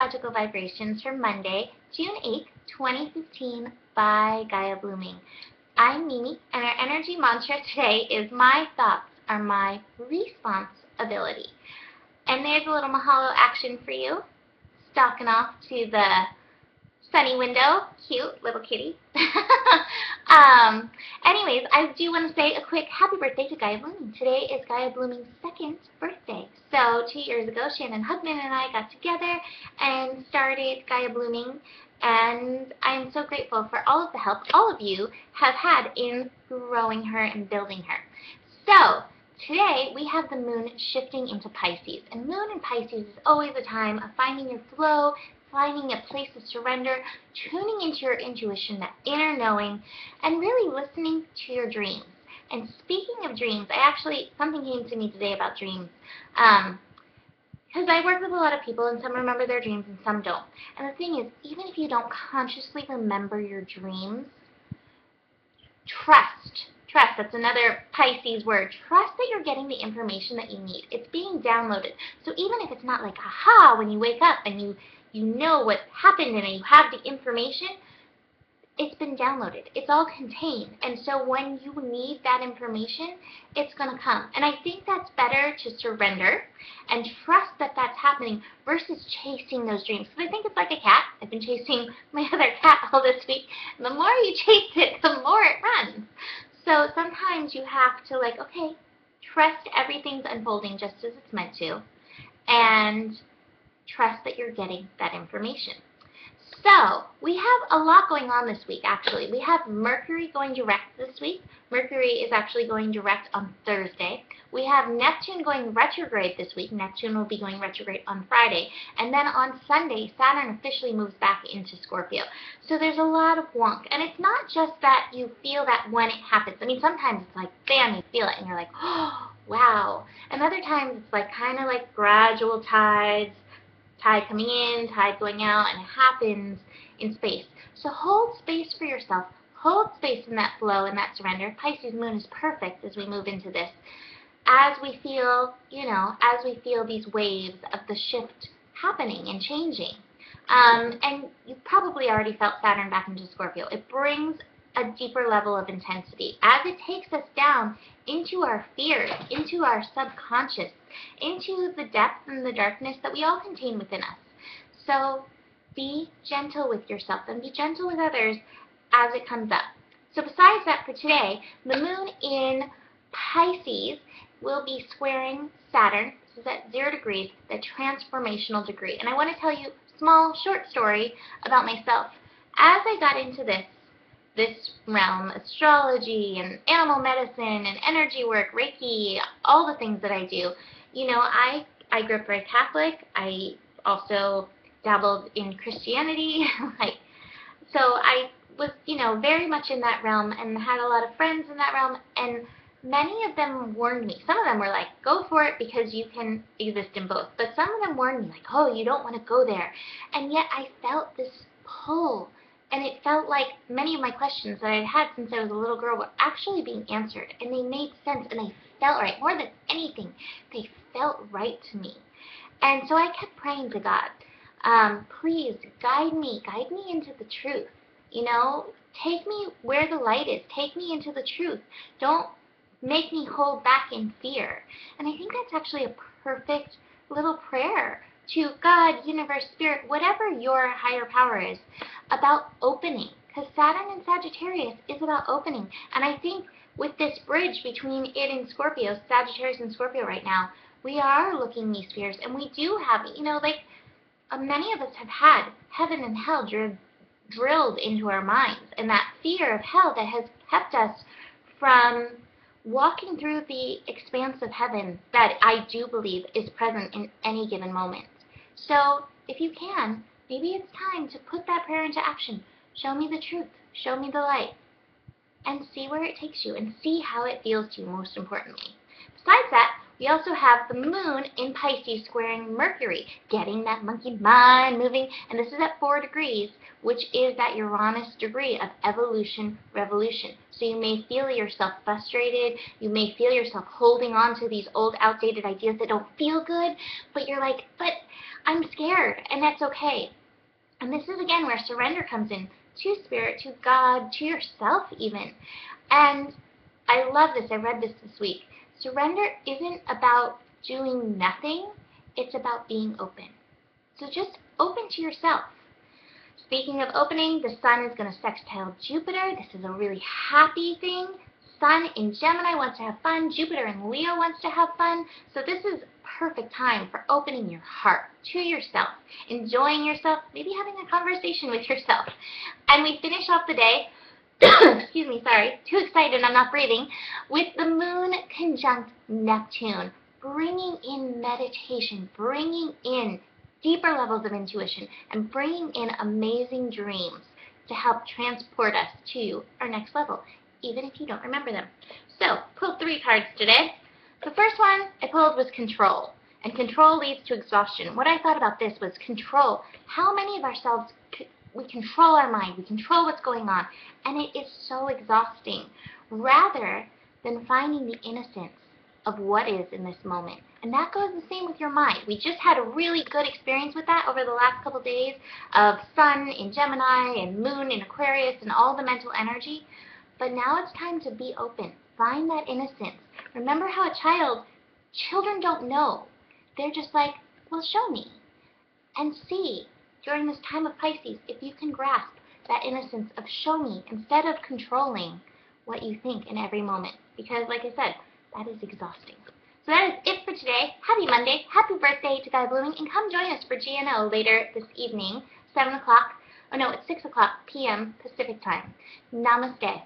Astrological Vibrations for Monday, June 8th, 2015 by Gaia Blooming. I'm Mimi, and our energy mantra today is my thoughts are my responsibility. And there's a little mahalo action for you. Stalking off to the sunny window. Cute little kitty. Anyways, I do want to say a quick happy birthday to Gaia Blooming. Today is Gaia Blooming's second birthday. So 2 years ago, Shannon Hugman and I got together and started Gaia Blooming, and I'm so grateful for all of the help all of you have had in growing her and building her. So today we have the moon shifting into Pisces, and moon in Pisces is always a time of finding your flow, finding a place of surrender, tuning into your intuition, that inner knowing, and really listening to your dreams. And speaking of dreams, something came to me today about dreams. Because I work with a lot of people, and some remember their dreams and some don't. And the thing is, even if you don't consciously remember your dreams, trust, that's another Pisces word. Trust that you're getting the information that you need. It's being downloaded. So even if it's not like, aha, when you wake up and you know what happened and you have the information, it's been downloaded. It's all contained. And so when you need that information, it's going to come. And I think that's better to surrender and trust that that's happening versus chasing those dreams. Because I think it's like a cat. I've been chasing my other cat all this week. And the more you chase it, the more it runs. So sometimes you have to okay, trust everything's unfolding just as it's meant to. And trust that you're getting that information. So we have a lot going on this week, actually. We have Mercury going direct this week. Mercury is actually going direct on Thursday. We have Neptune going retrograde this week. Neptune will be going retrograde on Friday. And then on Sunday, Saturn officially moves back into Scorpio. So there's a lot of wonk. And it's not just that you feel that when it happens. I mean, sometimes it's like, bam, you feel it, and you're like, oh, wow. And other times it's kind of like gradual tides. Tide coming in, tide going out, and it happens in space. So hold space for yourself. Hold space in that flow and that surrender. Pisces moon is perfect as we move into this. As we feel, as we feel these waves of the shift happening and changing. And you probably already felt Saturn back into Scorpio. It brings a deeper level of intensity as it takes us down into our fears, into our subconscious, into the depth and the darkness that we all contain within us. So be gentle with yourself and be gentle with others as it comes up. So besides that, for today, the moon in Pisces will be squaring Saturn. This is at 0 degrees, the transformational degree. And I want to tell you a small, short story about myself. As I got into this realm, astrology and animal medicine and energy work, Reiki, all the things that I do, I grew up very Catholic. I also dabbled in Christianity. So I was, very much in that realm and had a lot of friends in that realm, and many of them warned me. Some of them were like, go for it because you can exist in both. But some of them warned me like, oh, you don't want to go there. And yet I felt this pull. And it felt like many of my questions that I'd had since I was a little girl were actually being answered. And they made sense and they felt right. More than anything, they felt right to me. And so I kept praying to God, please guide me into the truth. Take me where the light is. Take me into the truth. Don't make me hold back in fear. And I think that's actually a perfect little prayer to God, universe, spirit, whatever your higher power is, about opening. Because Saturn in Sagittarius is about opening. And I think with this bridge between it and Scorpio, Sagittarius and Scorpio right now, we are looking these fears. And we do have, many of us have had heaven and hell drilled into our minds. And that fear of hell that has kept us from walking through the expanse of heaven that I do believe is present in any given moment. So if you can, maybe it's time to put that prayer into action. Show me the truth. Show me the light. And see where it takes you and see how it feels to you, most importantly. Besides that, We also have the moon in Pisces squaring Mercury, getting that monkey mind moving, and this is at 4 degrees, which is that Uranus degree of evolution, revolution. So you may feel yourself frustrated, you may feel yourself holding on to these old, outdated ideas that don't feel good, but you're like, but I'm scared, and that's okay. And this is, again, where surrender comes in, to Spirit, to God, to yourself even. And I love this. I read this week. Surrender isn't about doing nothing. It's about being open. So just open to yourself. Speaking of opening, the Sun is going to sextile Jupiter. This is a really happy thing. Sun in Gemini wants to have fun. Jupiter in Leo wants to have fun. So this is perfect time for opening your heart to yourself, enjoying yourself, maybe having a conversation with yourself. And we finish off the day, excuse me, sorry, too excited, I'm not breathing, with the moon conjunct Neptune, bringing in meditation, bringing in deeper levels of intuition, and bringing in amazing dreams to help transport us to our next level, even if you don't remember them. So, pulled 3 cards today. The first one I pulled was control, and control leads to exhaustion. What I thought about this was control. How many of ourselves, we control our mind, we control what's going on, and it is so exhausting, rather than finding the innocence of what is in this moment. And that goes the same with your mind. We just had a really good experience with that over the last couple days of Sun in Gemini and Moon in Aquarius and all the mental energy. But now it's time to be open. Find that innocence. Remember how children don't know. They're just like, well, show me. And see, during this time of Pisces, if you can grasp that innocence of show me instead of controlling what you think in every moment. Because, like I said, that is exhausting. So that is it for today. Happy Monday. Happy birthday to Gaia Blooming. And come join us for GNO later this evening, 7 o'clock. Oh no, it's 6 o'clock p.m. Pacific time. Namaste.